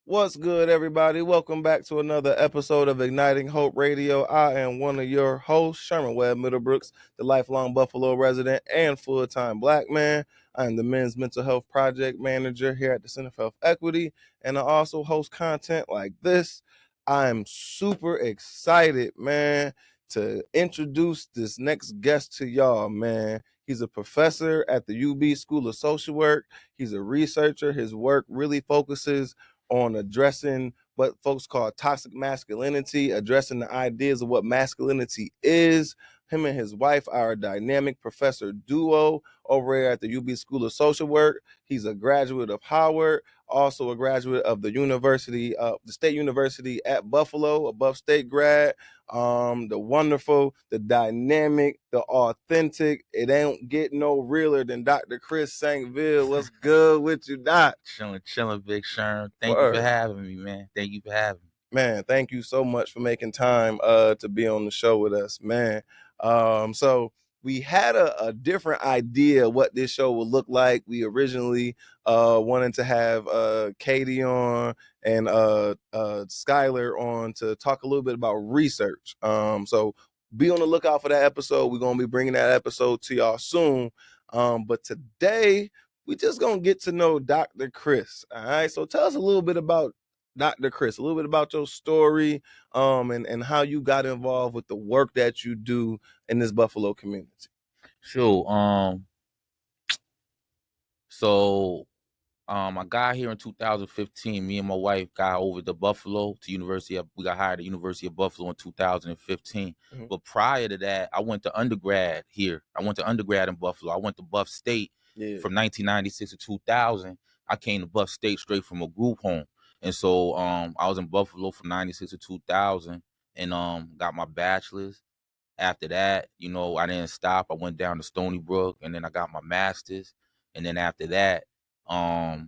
What's good, everybody? Welcome back to another episode of Igniting Hope Radio. I am one of your hosts, Sherman Webb-Middlebrooks, the lifelong Buffalo resident and full-time Black man. I am the Men's Mental Health Project Manager here at the Center for Health Equity, and I also host content like this. I am super excited, man, to introduce this next guest to y'all, man. He's a professor at the UB School of Social Work. He's a researcher. His work really focuses on addressing what folks call toxic masculinity, addressing the ideas of what masculinity is. Him and his wife are a dynamic professor duo over here at the UB School of Social Work. He's a graduate of Howard, also a graduate of the State University at Buffalo, a Buff State grad. The wonderful, the dynamic, the authentic. It ain't get no realer than Dr. Chris Sankville. What's good with you, Doc? Chilling, Big Sherm. Thank you for having me, man. Thank you for having me. Man, thank you so much for making time to be on the show with us, man. So we had a different idea what this show would look like. We originally wanted to have Katie on and Skylar on to talk a little bit about research. So be on the lookout for that episode. We're going to be bringing that episode to y'all soon. But today, we just going to get to know Dr. Chris. All right. So tell us a little bit about Dr. Chris, a little bit about your story and how you got involved with the work that you do in this Buffalo community. Sure. I got here in 2015. Me and my wife got over to Buffalo to we got hired at University of Buffalo in 2015. Mm-hmm. But prior to that, I went to undergrad here. I went to undergrad in Buffalo. I went to Buff State from 1996 to 2000. I came to Buff State straight from a group home. And so I was in Buffalo from 96 to 2000 and got my bachelor's. After that, I didn't stop. I went down to Stony Brook and then I got my master's. And then after that, I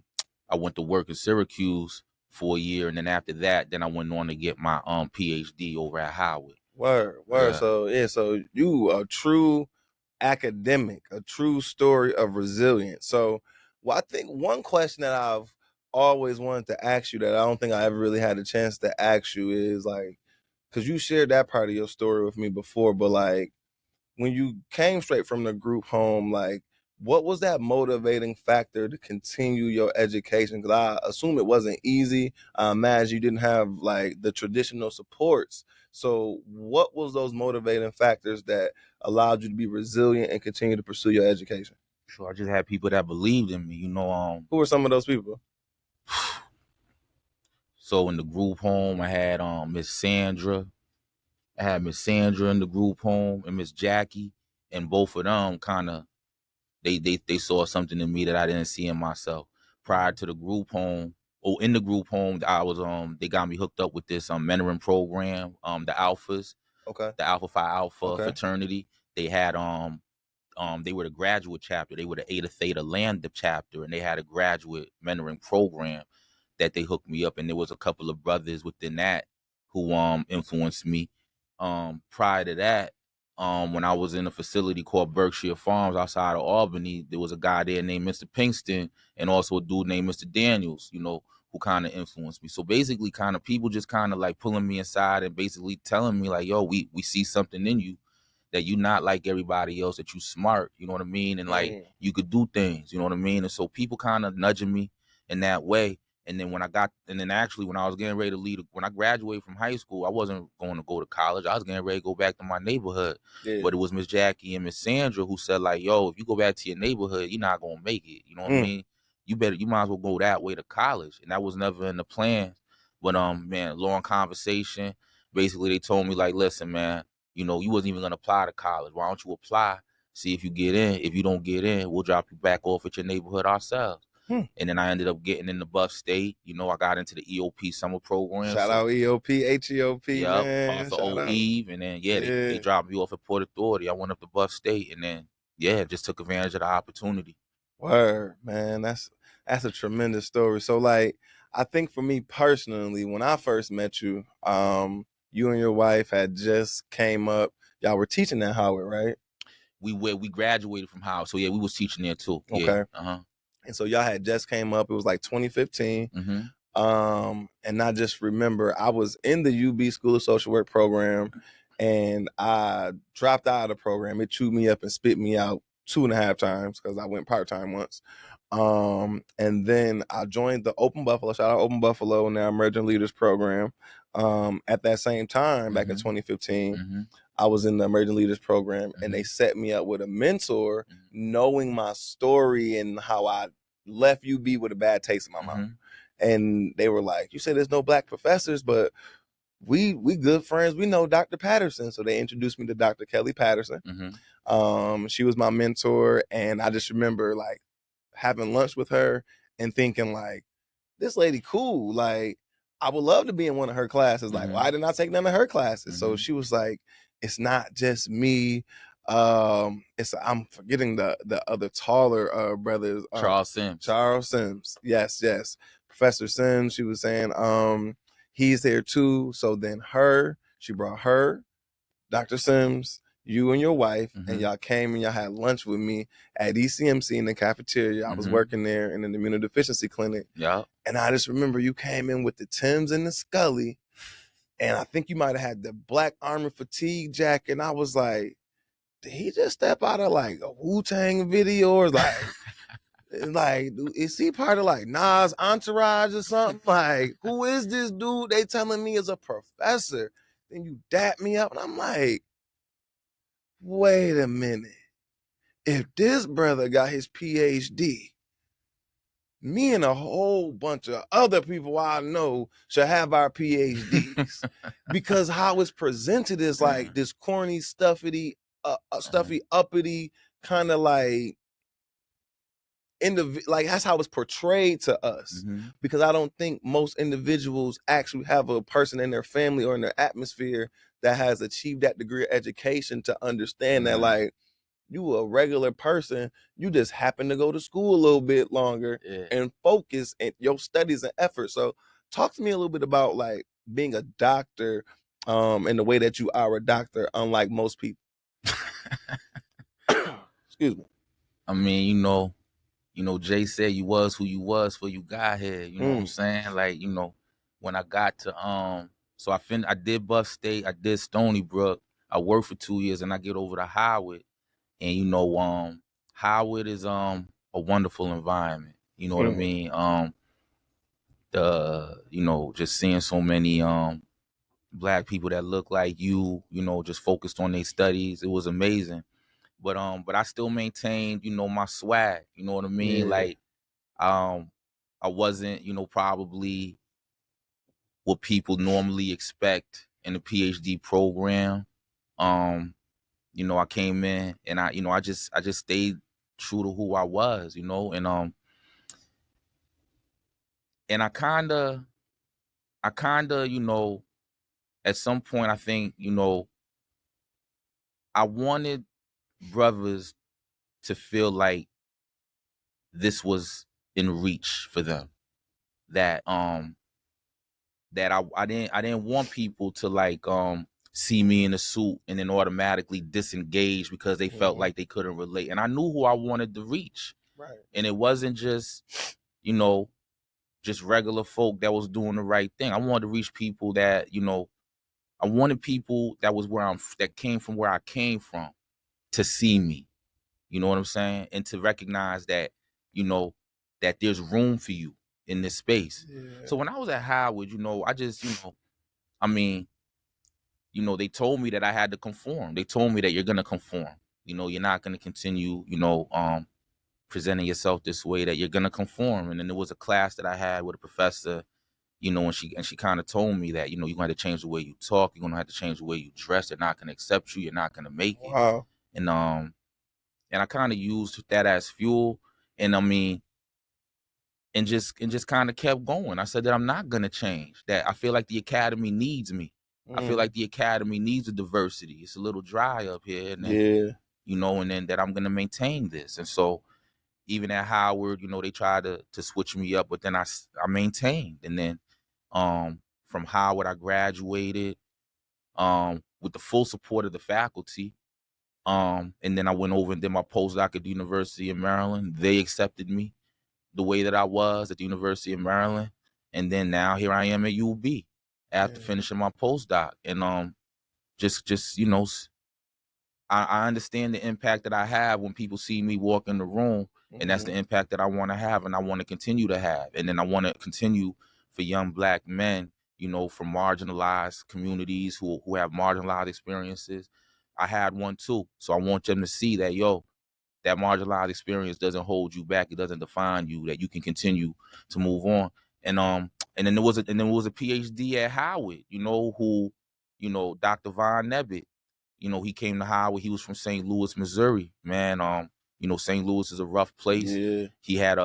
went to work in Syracuse for a year. And then after that, then I went on to get my PhD over at Howard. Word. Yeah. So you a true academic, a true story of resilience. So I think one question that I've always wanted to ask you that I don't think I ever really had a chance to ask you is like, because you shared that part of your story with me before, but like when you came straight from the group home, like what was that motivating factor to continue your education? Because I assume it wasn't easy. I imagine you didn't have like the traditional supports. So what was those motivating factors that allowed you to be resilient and continue to pursue your education? Sure, I just had people that believed in me, Who were some of those people? So in the group home, I had Miss Sandra. I had Miss Sandra in the group home and Miss Jackie, and both of them kind of they saw something in me that I didn't see in myself. Prior to the group home, in the group home, I was they got me hooked up with this mentoring program, the Alphas, the Alpha Phi Alpha fraternity. They had they were the graduate chapter. They were the Eta Theta Lambda chapter, and they had a graduate mentoring program that they hooked me up. And there was a couple of brothers within that who influenced me. Prior to that, when I was in a facility called Berkshire Farms outside of Albany, there was a guy there named Mr. Pinkston and also a dude named Mr. Daniels, who kind of influenced me. So basically kind of people just kind of like pulling me aside and basically telling me like, yo, we see something in you, that you not like everybody else, that you smart, you know what I mean? And like you could do things, you know what I mean? And so people kind of nudging me in that way. And then when I was getting ready to leave, when I graduated from high school, I wasn't going to go to college. I was getting ready to go back to my neighborhood. Yeah. But it was Miss Jackie and Miss Sandra who said like, yo, if you go back to your neighborhood, you're not going to make it. You know what I mean? You might as well go that way to college. And that was never in the plans. But man, long conversation. Basically, they told me like, listen, man, you wasn't even going to apply to college. Why don't you apply? See if you get in. If you don't get in, we'll drop you back off at your neighborhood ourselves. And then I ended up getting into Buff State. I got into the EOP summer program. Shout out EOP, HEOP, yep, man. For Old Eve. And then, they dropped me off at Port Authority. I went up to Buff State and then, just took advantage of the opportunity. Word, man. That's a tremendous story. So, like, I think for me personally, when I first met you, you and your wife had just came up. Y'all were teaching at Howard, right? We graduated from Howard. So, we was teaching there too. Okay. Yeah. And so y'all had just came up. It was like 2015. Mm-hmm. And I just remember I was in the UB School of Social Work program, and I dropped out of the program. It chewed me up and spit me out 2.5 times because I went part-time once. And then I joined the Open Buffalo, shout out Open Buffalo, now Emerging Leaders program. At that same time, back in 2015, I was in the Emerging Leaders program, and they set me up with a mentor, knowing my story and how I left UB with a bad taste in my mouth. And they were like, you said there's no black professors, but we good friends. We know Dr. Patterson. So they introduced me to Dr. Kelly Patterson. She was my mentor. And I just remember like having lunch with her and thinking like, this lady cool. Like, I would love to be in one of her classes. Like, why didn't I take none of her classes? So she was like, it's not just me. I'm forgetting the other taller brothers. Charles Sims. Charles Sims. Yes. Professor Sims, she was saying, he's there too. So then she brought her, Dr. Sims, you and your wife, and y'all came and y'all had lunch with me at ECMC in the cafeteria. I was working there in an immunodeficiency clinic. Yeah. And I just remember you came in with the Timbs and the Scully, and I think you might have had the black armor fatigue jacket. And I was like, did he just step out of like a Wu-Tang video, or like, is he part of like Nas entourage or something? Like, who is this dude they telling me is a professor? Then you dap me up, and I'm like, wait a minute. If this brother got his PhD, me and a whole bunch of other people I know should have our PhDs. Because how it's presented is like this corny, stuffy, uppity kind of like, like that's how it's portrayed to us. Because I don't think most individuals actually have a person in their family or in their atmosphere that has achieved that degree of education to understand that like, you a regular person, you just happen to go to school a little bit longer and focus in your studies and effort. So talk to me a little bit about like being a doctor, and the way that you are a doctor, unlike most people. Excuse me. I mean, Jay said you was who you was before you got here. You know what I'm saying? Like, when I got to so I did Buff State, I did Stony Brook, I worked for 2 years, and I get over to Howard. And Howard is a wonderful environment. You know what I mean? Just seeing so many black people that look like you, just focused on their studies. It was amazing. But I still maintained, my swag. You know what I mean? Yeah. Like I wasn't, probably what people normally expect in a PhD program. I came in and I just stayed true to who I was, and I kinda, at some point I think, I wanted brothers to feel like this was in reach for them. That that I didn't want people to like see me in a suit and then automatically disengage because they felt like they couldn't relate. And I knew who I wanted to reach. Right. And it wasn't just, just regular folk that was doing the right thing. I wanted to reach people that, I wanted people that was that came from where I came from to see me. You know what I'm saying? And to recognize that, that there's room for you in this space. Yeah. So when I was at Howard, I just, I mean, they told me that I had to conform. They told me that you're gonna conform. You're not gonna continue, presenting yourself this way, that you're gonna conform. And then there was a class that I had with a professor, and she kind of told me that, you're gonna have to change the way you talk, you're gonna have to change the way you dress, they're not gonna accept you, you're not gonna make it. Wow. And I kind of used that as fuel. And I mean, and just kind of kept going. I said that I'm not gonna change, that I feel like the academy needs me. I feel like the academy needs a diversity. It's a little dry up here. And then, and then that I'm going to maintain this. And so even at Howard, they tried to switch me up, but then I maintained. And then from Howard, I graduated with the full support of the faculty. And then I went over and did my postdoc at the University of Maryland. They accepted me the way that I was at the University of Maryland. And then now here I am at UB after Yeah. finishing my postdoc. And just you know, I understand the impact that I have when people see me walk in the room, and that's the impact that I want to have, and I want to continue to have. And then I want to continue for young Black men, you know, from marginalized communities who have marginalized experiences. I had one too, so I want them to see that, yo, that marginalized experience doesn't hold you back. It doesn't define you. That you can continue to move on. And then there was a PhD at Howard, you know, who, you know, Dr. Von Nebbit, you know, he came to Howard. He was from St. Louis, Missouri. Man, you know, St. Louis is a rough place. Yeah. He had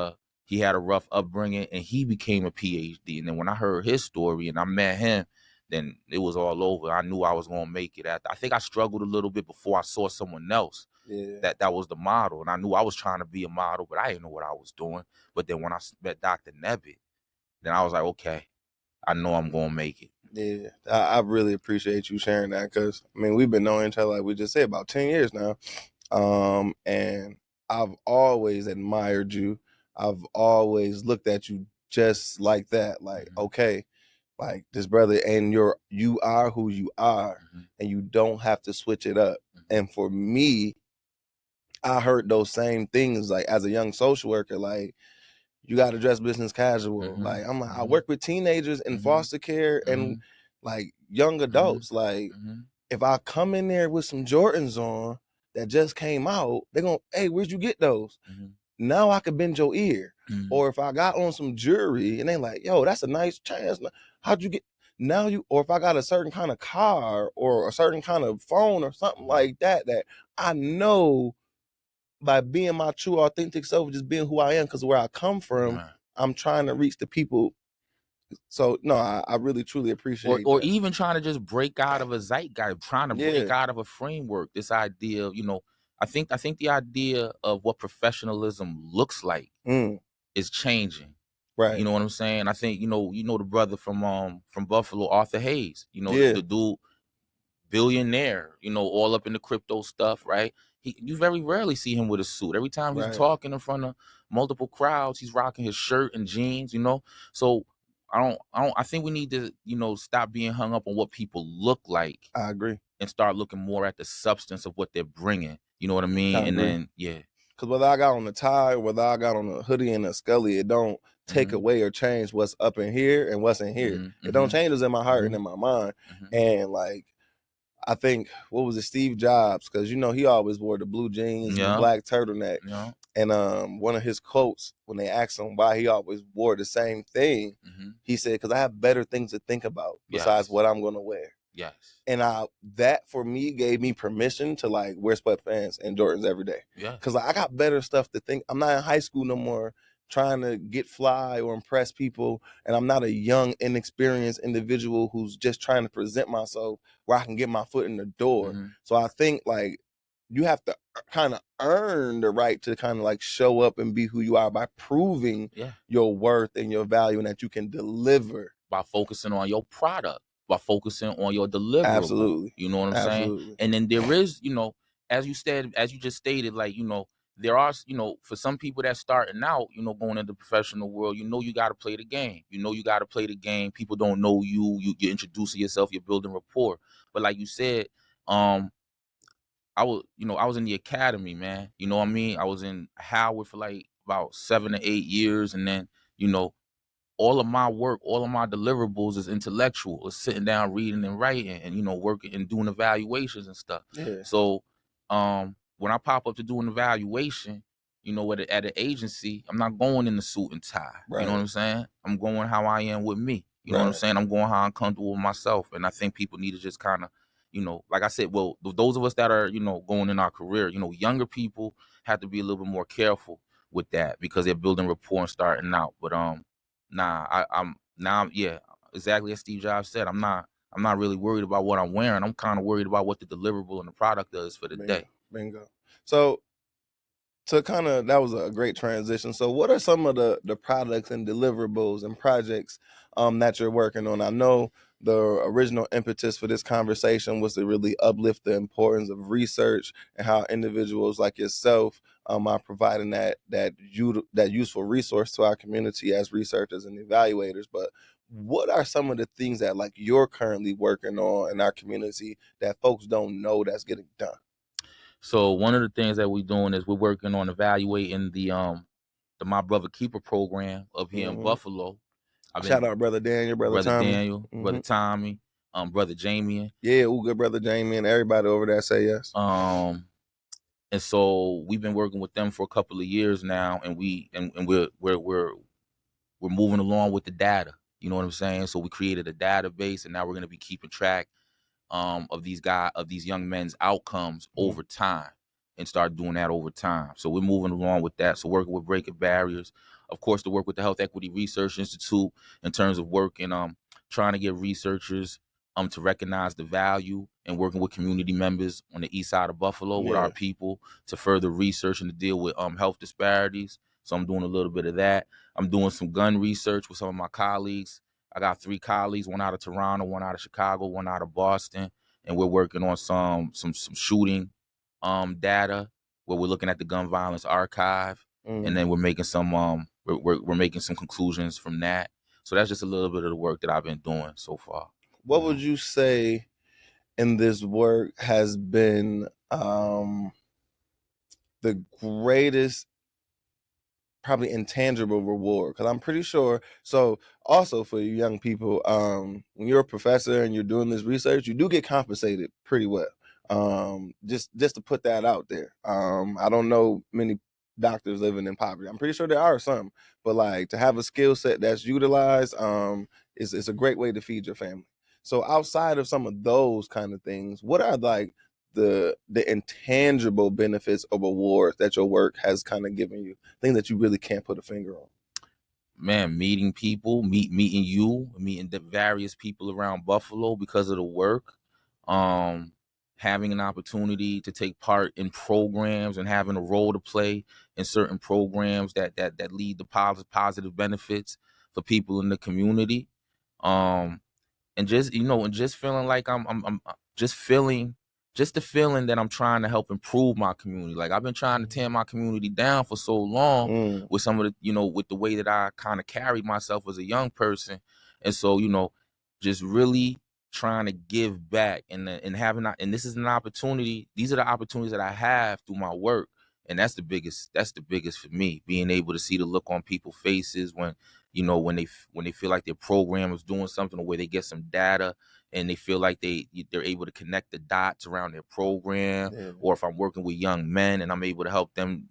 a rough upbringing, and he became a PhD. And then when I heard his story and I met him, then it was all over. I knew I was gonna make it. I think I struggled a little bit before I saw someone else that was the model, and I knew I was trying to be a model, but I didn't know what I was doing. But then when I met Dr. Nebbit, then I was like, okay, I know I'm gonna make it. Yeah, I really appreciate you sharing that, because I mean, we've been knowing each other, like we just said, about 10 years now. And I've always admired you. I've always looked at you just like that, like, okay, like this brother, and you are who you are, and you don't have to switch it up. And for me, I heard those same things, like as a young social worker, like, you got to dress business casual. Like, I'm like, I work with teenagers in foster care and like young adults. Like, if I come in there with some Jordans on that just came out, they're going, hey, where'd you get those? Now I could bend your ear. Or if I got on some jewelry and they like, yo, that's a nice chance. How'd you get? Now you, or if I got a certain kind of car or a certain kind of phone or something like that, that I know by being my true authentic self, just being who I am, because where I come from, I'm trying to reach the people. So no, I really truly appreciate or that. even trying to just break out of a zeitgeist, trying to break out of a framework. This idea of, you know, I think the idea of what professionalism looks like is changing. Right. You know what I'm saying? I think, you know the brother from Buffalo, Arthur Hayes, you know, the dude, billionaire, you know, all up in the crypto stuff, right? You very rarely see him with a suit. Every time he's talking in front of multiple crowds, he's rocking his shirt and jeans, you know. So I think we need to, you know, stop being hung up on what people look like. I agree. And start looking more at the substance of what they're bringing. You know what I mean? And then, yeah. Because whether I got on the tie, whether I got on a hoodie and a scully, it don't take away or change what's up in here and what's in here. It don't change what's in my heart and in my mind. And like, I think, what was it, Steve Jobs? Because, you know, he always wore the blue jeans and the black turtleneck. And one of his quotes, when they asked him why he always wore the same thing, he said, because I have better things to think about besides what I'm going to wear. Yes. And that for me gave me permission to like wear sweatpants and Jordans every day. Yeah. Because like, I got better stuff to think. I'm not in high school no more trying to get fly or impress people. And I'm not a young, inexperienced individual who's just trying to present myself where I can get my foot in the door. So I think like you have to kind of earn the right to kind of like show up and be who you are by proving your worth and your value, and that you can deliver. By focusing on your product, by focusing on your deliverable. Absolutely. You know what I'm saying? And then there is, you know, as you just stated, like, you know, there are, you know, for some people that's starting out, you know, going into the professional world, you know, you got to play the game. You know, you got to play the game. People don't know you. You're introducing yourself. You're building rapport. But like you said, I was in the academy, man. You know what I mean? I was in Howard for like about 7 to 8 years. And then, you know, all of my work, all of my deliverables is intellectual. It's sitting down, reading and writing, and, you know, working and doing evaluations and stuff. Yeah. So when I pop up to do an evaluation, you know, at an agency, I'm not going in the suit and tie. Right. You know what I'm saying? I'm going how I am with me. You know what I'm saying? I'm going how I'm comfortable with myself. And I think people need to just kind of, you know, like I said, well, those of us that are, you know, going in our career, you know, younger people have to be a little bit more careful with that because they're building rapport and starting out. But I'm exactly as Steve Jobs said, I'm not really worried about what I'm wearing. I'm kind of worried about what the deliverable and the product does for the day. Bingo. So to kind of, that was a great transition. So what are some of the products and deliverables and projects that you're working on? I know the original impetus for this conversation was to really uplift the importance of research and how individuals like yourself are providing that useful resource to our community as researchers and evaluators. But what are some of the things that like you're currently working on in our community that folks don't know that's getting done? So one of the things that we're doing is we're working on evaluating the My Brother Keeper program up here in Hmm. Buffalo. I've Shout been out brother Daniel, brother Brother Tommy. Daniel, Hmm. Brother Tommy, Brother Jamie. Yeah, good brother Jamie and everybody over there say yes. And so we've been working with them for a couple of years now, and we're moving along with the data. You know what I'm saying? So we created a database, and now we're going to be keeping track of these young men's outcomes Mhm. over time, and start doing that over time. So we're moving along with that. So working with breaking barriers, of course, to work with the Health Equity Research Institute in terms of working trying to get researchers to recognize the value, and working with community members on the east side of Buffalo with our Yeah. people to further research and to deal with health disparities. So I'm doing a little bit of that. I'm doing some gun research with some of my colleagues. I got 3 colleagues, one out of Toronto, one out of Chicago, one out of Boston, and we're working on some shooting data, where we're looking at the gun violence archive, and Mm. then we're making some we're making some conclusions from that. So that's just a little bit of the work that I've been doing so far. What would you say in this work has been the greatest, probably intangible reward? Because I'm pretty sure, so also for you young people, when you're a professor and you're doing this research, you do get compensated pretty well. Just to put that out there. I don't know many doctors living in poverty. I'm pretty sure there are some, but like to have a skill set that's utilized is a great way to feed your family. So outside of some of those kind of things, what are like the intangible benefits of awards that your work has kind of given you, things that you really can't put a finger on? Man, meeting people, meeting you, meeting the various people around Buffalo because of the work, um, having an opportunity to take part in programs and having a role to play in certain programs that lead to positive benefits for people in the community. Um, and just and just feeling like I'm just feeling just the feeling that I'm trying to help improve my community. Like I've been trying to tear my community down for so long Mm. with some of the with the way that I kind of carried myself as a young person, and so just really trying to give back, and having and this is an opportunity. These are the opportunities that I have through my work, and that's the biggest. That's the biggest for me, being able to see the look on people's faces when when they feel like their program is doing something, or where they get some data and they feel like they're able to connect the dots around their program, Yeah. or if I'm working with young men and I'm able to help them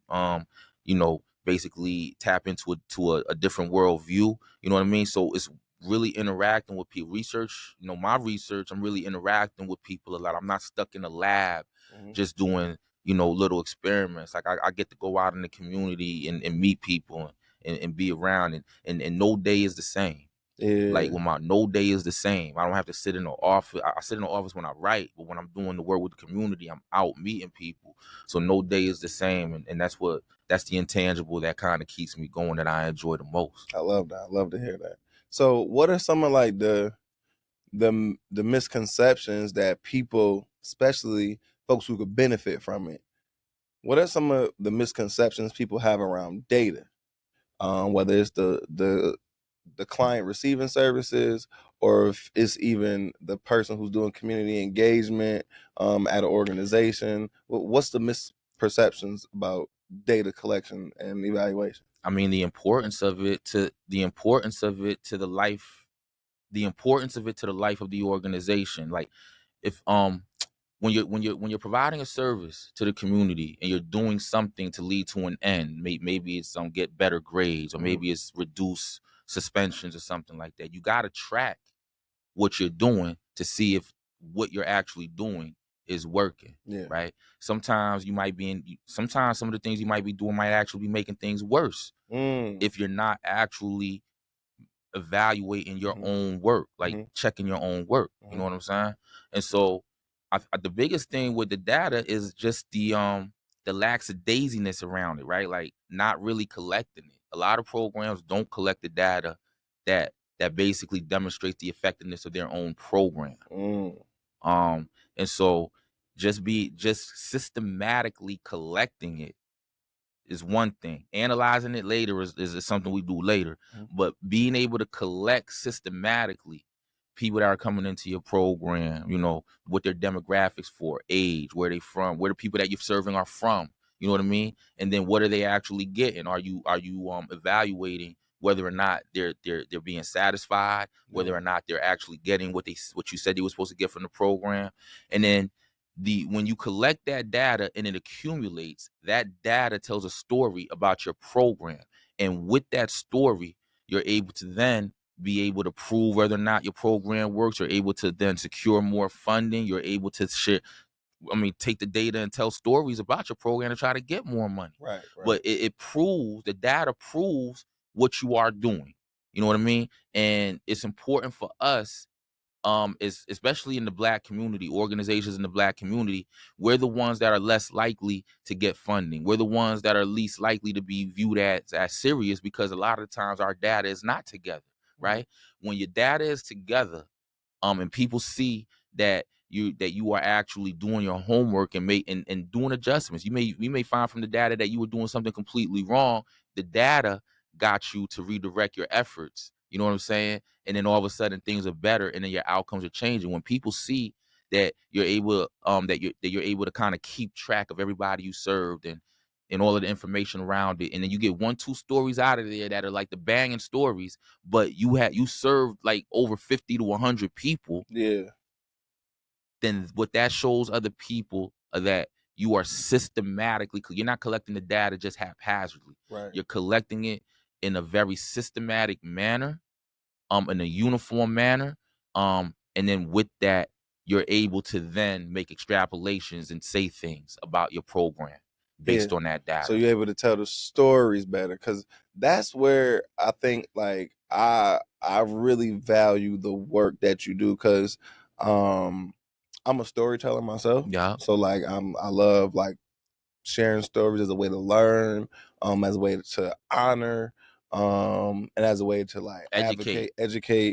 basically tap into a different worldview. You know what I mean? So it's really interacting with people. Research, my research, I'm really interacting with people a lot. I'm not stuck in a lab Mhm. just doing little experiments. Like I get to go out in the community and meet people and be around, and no day is the same. Like Yeah, when my no day is the same. I don't have to sit in the office. I sit in the office when I write, but when I'm doing the work with the community, I'm out meeting people. So no day is the same, and that's the intangible that kind of keeps me going, that I enjoy the most. I love that. I love to hear that. So what are some of like the misconceptions that people, especially folks who could benefit from it, what are some of the misconceptions people have around data? Whether it's the client receiving services, or if it's even the person who's doing community engagement at an organization. What's the misperceptions about data collection and evaluation? I mean, the importance of it to the life of the organization. Like if when you're providing a service to the community and you're doing something to lead to an end, maybe it's get better grades, or Mhm. maybe it's reduce suspensions or something like that. You got to track what you're doing to see if what you're actually doing is working, Yeah. right? Sometimes some of the things you might be doing might actually be making things worse Mm. if you're not actually evaluating your Mhm. own work, like Mhm. checking your own work. You know Mhm. what I'm saying? And so the biggest thing with the data is just the the lackadaisiness around it, right? Like not really collecting it. A lot of programs don't collect the data that basically demonstrates the effectiveness of their own program. Mm. And so just systematically collecting it is one thing. Analyzing it later is something we do later. But being able to collect systematically people that are coming into your program, what their demographics for, age, where they from, where the people that you're serving are from. You know what I mean? And then what are they actually getting? Are you evaluating whether or not they're being satisfied, whether or not they're actually getting what you said they were supposed to get from the program? And then when you collect that data and it accumulates, that data tells a story about your program. And with that story, you're able to then be able to prove whether or not your program works. You're able to then secure more funding. You're able to take the data and tell stories about your program to try to get more money. Right. But it proves, the data proves what you are doing. You know what I mean? And it's important for us, is especially in the Black community, organizations in the Black community, we're the ones that are less likely to get funding. We're the ones that are least likely to be viewed as serious, because a lot of the times our data is not together, right? When your data is together, and people see that you are actually doing your homework and doing adjustments. We may find from the data that you were doing something completely wrong. The data got you to redirect your efforts. You know what I'm saying? And then all of a sudden things are better, and then your outcomes are changing. When people see that you're able to kind of keep track of everybody you served, and all of the information around it, and then you get 1-2 stories out of there that are like the banging stories, but you served like over 50 to 100 people. Yeah. Then what that shows other people that you are systematically, you're not collecting the data just haphazardly. Right. You're collecting it in a very systematic manner, in a uniform manner, and then with that, you're able to then make extrapolations and say things about your program based on that data. So you're able to tell the stories better, because that's where I think, like, I really value the work that you do, because I'm a storyteller myself. Yeah. So like I love like sharing stories as a way to learn, as a way to honor, and as a way to like educate,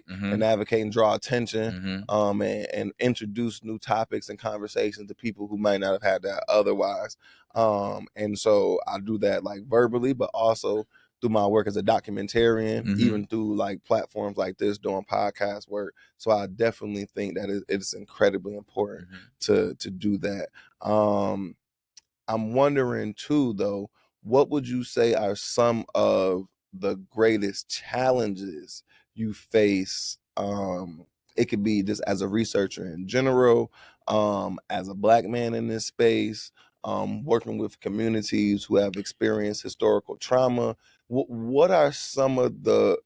and advocate and draw attention, and introduce new topics and conversations to people who might not have had that otherwise. And so I do that like verbally, but also through my work as a documentarian, even through like platforms like this, doing podcast work. So I definitely think that it's incredibly important to do that. I'm wondering too, though, what would you say are some of the greatest challenges you face? It could be just as a researcher in general, as a Black man in this space, working with communities who have experienced historical trauma. What are some of the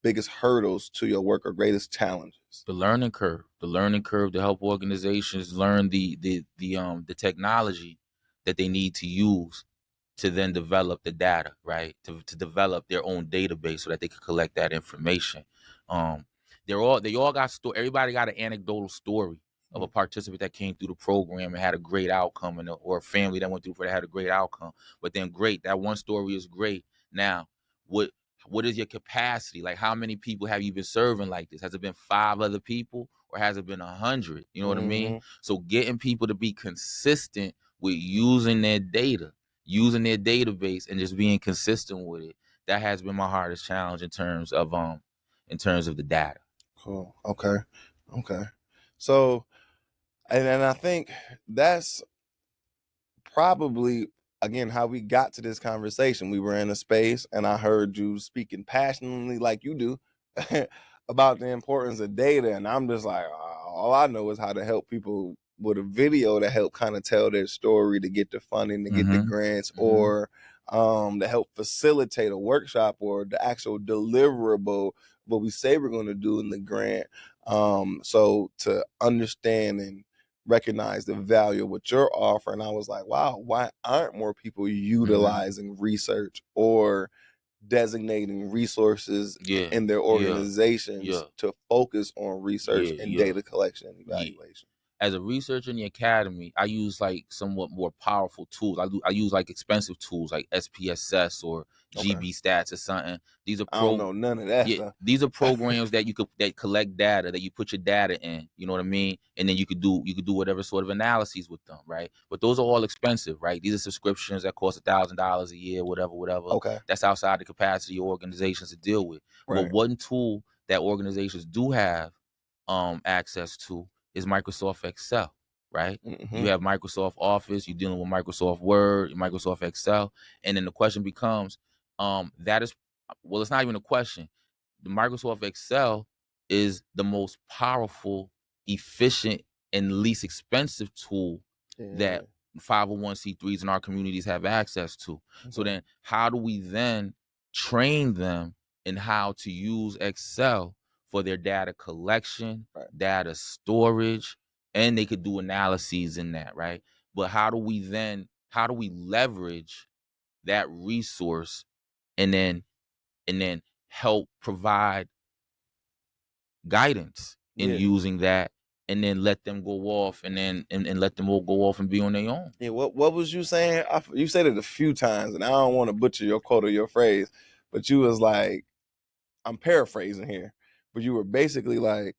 biggest hurdles to your work or greatest challenges? The learning curve to help organizations learn the technology that they need to use to then develop the data, right? To develop their own database so that they can collect that information. They all got everybody got an anecdotal story of a participant that came through the program and had a great outcome, or a family that went through that had a great outcome. But then great, that one story is great. Now, what is your capacity? Like, how many people have you been serving like this? Has it been 5 other people, or has it been 100? You know what I mean? So getting people to be consistent with using their data, using their database, and just being consistent with it, that has been my hardest challenge in terms of the data. Cool. Okay. So, and I think that's probably, again, how we got to this conversation. We were in a space and I heard you speaking passionately like you do about the importance of data, and I'm just like, all I know is how to help people with a video to help kind of tell their story, to get the funding, to get the grants, or to help facilitate a workshop or the actual deliverable, what we say we're going to do in the grant. So to understand and recognize the value of what you're offering, I was like, wow, why aren't more people utilizing research or designating resources in their organizations to focus on research and data collection and evaluation? as a researcher in the academy, I use like somewhat more powerful tools. I use like expensive tools like SPSS or Okay. GB stats or something. These are I don't know none of that yeah, stuff. these are programs that that collect data, that you put your data in, you know what I mean? And then you could do whatever sort of analyses with them, right? But those are all expensive, right? These are subscriptions that cost $1,000 a year, whatever. Okay. That's outside the capacity of organizations to deal with. But Right. one tool that organizations do have access to is Microsoft Excel, right? Mm-hmm. You have Microsoft Office, you're dealing with Microsoft Word, Microsoft Excel, and then the question becomes, that is, well, it's not even a question. The Microsoft Excel is the most powerful, efficient, and least expensive tool Yeah. that 501c3s in our communities have access to. So Okay. then how do we then train them in how to use Excel for their data collection, Right. data storage, and they could do analyses in that, right? But how do we leverage that resource and then help provide guidance in Yeah. using that, and then let them go off and let them all go off and be on their own. Yeah. What was you saying? You said it a few times, and I don't want to butcher your quote or your phrase, but you was like, I'm paraphrasing here, but you were basically like,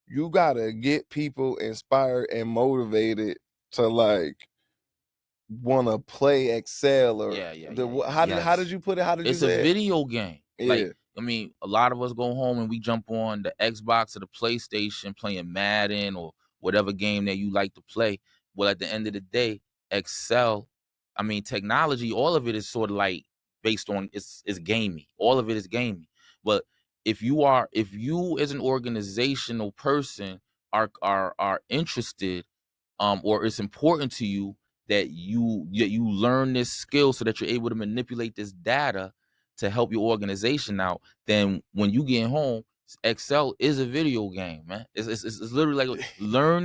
you gotta get people inspired and motivated to like want to play Excel or Yeah. how did Yes. you put it? How did you It's a say it? video game. Yeah. Like, I mean, a lot of us go home and we jump on the Xbox or the PlayStation playing Madden or whatever game that you like to play. Well, at the end of the day, Excel, I mean, technology, all of it is sort of like based on it's gamey. All of it is gamey. But if you as an organizational person are interested, or it's important to you that you learn this skill so that you're able to manipulate this data to help your organization out, then when you get home, Excel is a video game, man. It's literally like learn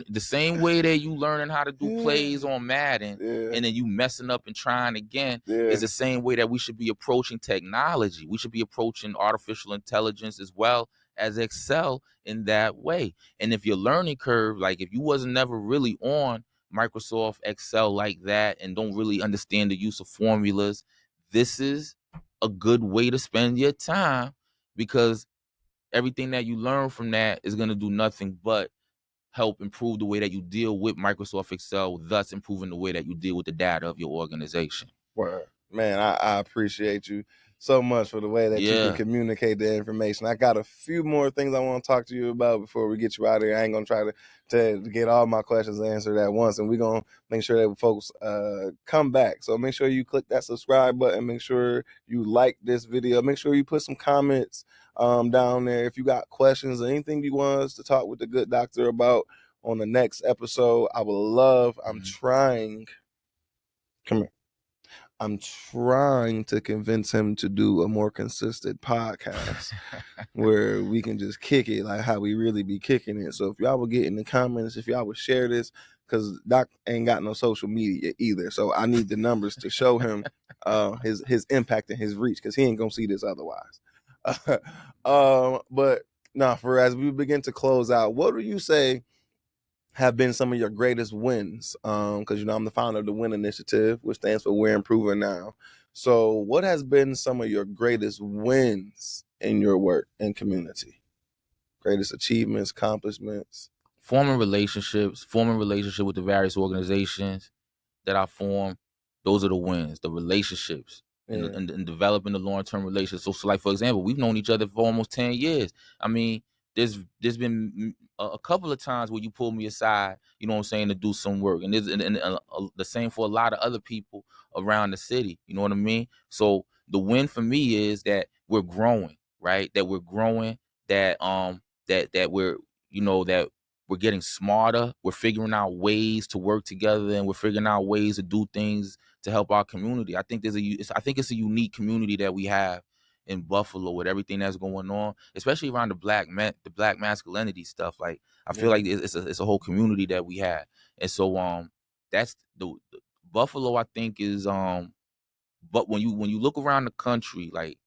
the same way that you learning how to do plays on Madden, Yeah. and then you messing up and trying again, is Yeah. the same way that we should be approaching technology. We should be approaching artificial intelligence as well as Excel in that way. And if your learning curve, like if you wasn't never really on Microsoft Excel like that and don't really understand the use of formulas, this is a good way to spend your time, because everything that you learn from that is going to do nothing but help improve the way that you deal with Microsoft Excel, thus improving the way that you deal with the data of your organization. Word. Man, I appreciate you so much for the way that you can Yeah. communicate the information. I got a few more things I want to talk to you about before we get you out of here. I ain't gonna try to get all my questions answered at once, and we're gonna make sure that folks come back. So make sure you click that subscribe button, make sure you like this video, make sure you put some comments down there if you got questions or anything you want us to talk with the good doctor about on the next episode. I would love, I'm trying, come here. I'm trying to convince him to do a more consistent podcast where we can just kick it like how we really be kicking it. So if y'all would get in the comments, if y'all would share this, because Doc ain't got no social media either. So I need the numbers to show him his impact and his reach, because he ain't gonna see this otherwise. But now, for as we begin to close out, what do you say have been some of your greatest wins? Because I'm the founder of the Win Initiative, which stands for We're Improving Now. So what has been some of your greatest wins in your work and community? Greatest achievements, accomplishments? Forming relationship with the various organizations that I form. Those are the wins, the relationships, Yeah. and developing the long-term relationships. So like, for example, we've known each other for almost 10 years. I mean, there's been a couple of times where you pull me aside, you know what I'm saying, to do some work. And the same for a lot of other people around the city, you know what I mean? So the win for me is that we're growing, right? That we're growing, that we're, that we're getting smarter. We're figuring out ways to work together, and we're figuring out ways to do things to help our community. I think it's a unique community that we have in Buffalo with everything that's going on, especially around the black masculinity stuff. Like, I feel like it's a whole community that we have, and so that's the Buffalo. I think is but when you look around the country, like,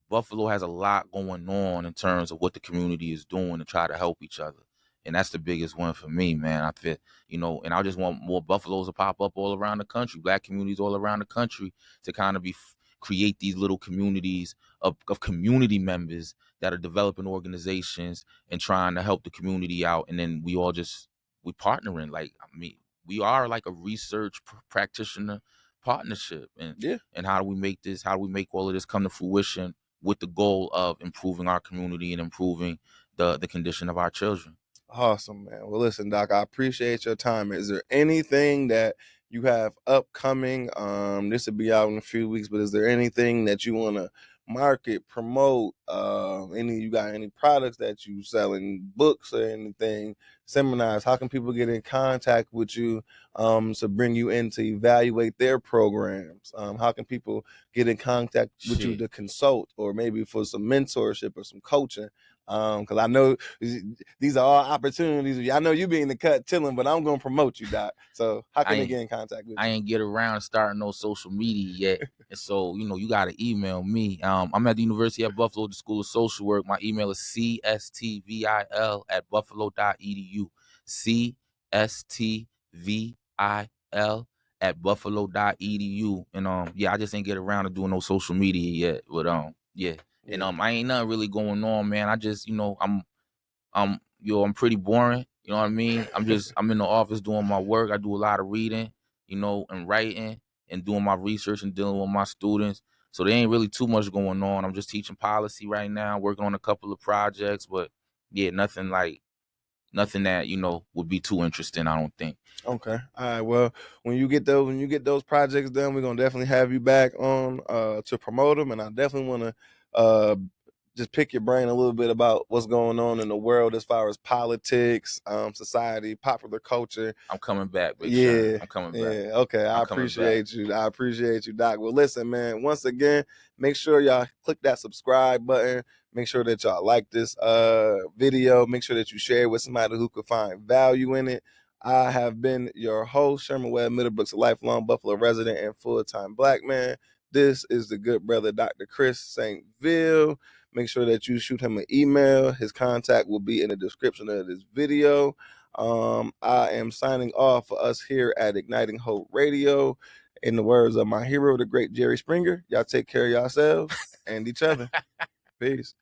Buffalo has a lot going on in terms of what the community is doing to try to help each other. And that's the biggest one for me, man. I feel, and I just want more buffaloes to pop up all around the country, Black communities all around the country, to kind of create these little communities of community members that are developing organizations and trying to help the community out. And then we partnering. Like, I mean, we are like a research practitioner partnership. Yeah. And how do we make all of this come to fruition with the goal of improving our community and improving the condition of our children. Awesome, man. Well, listen, Doc, I appreciate your time. Is there anything that you have upcoming? This will be out in a few weeks, but is there anything that you want to market, promote? You got any products that you selling, books or anything, seminars? How can people get in contact with you to bring you in to evaluate their programs? How can people get in contact with you to consult or maybe for some mentorship or some coaching? Because I know these are all opportunities. I know you be in the cut chilling, but I'm gonna promote you, Doc. So how can they get in contact with you? I ain't get around to starting no social media yet. And so, you gotta email me. I'm at the University of Buffalo, the School of Social Work. My email is cstvil@buffalo.edu. cstvil@buffalo.edu. And I just ain't get around to doing no social media yet. But yeah. And I ain't nothing really going on, man. I just, I'm pretty boring. You know what I mean? I'm in the office doing my work. I do a lot of reading, and writing and doing my research and dealing with my students. So there ain't really too much going on. I'm just teaching policy right now, working on a couple of projects, but yeah, nothing that, would be too interesting, I don't think. Okay. All right. Well, when you get those projects done, we're gonna definitely have you back on to promote them. And I definitely want to just pick your brain a little bit about what's going on in the world as far as politics, society, popular culture. I'm coming back, Big Yeah, Sean. I'm coming back. yeah. Okay, I appreciate you. I appreciate you, Doc. Well, listen, man. Once again, make sure y'all click that subscribe button. Make sure that y'all like this video. Make sure that you share it with somebody who could find value in it. I have been your host, Sherman Webb-Middlebrooks, a lifelong Buffalo resident and full-time Black man. This is the good brother, Dr. Chris St. Ville. Make sure that you shoot him an email. His contact will be in the description of this video. I am signing off for us here at Igniting Hope Radio. In the words of my hero, the great Jerry Springer, y'all take care of yourselves and each other. Peace.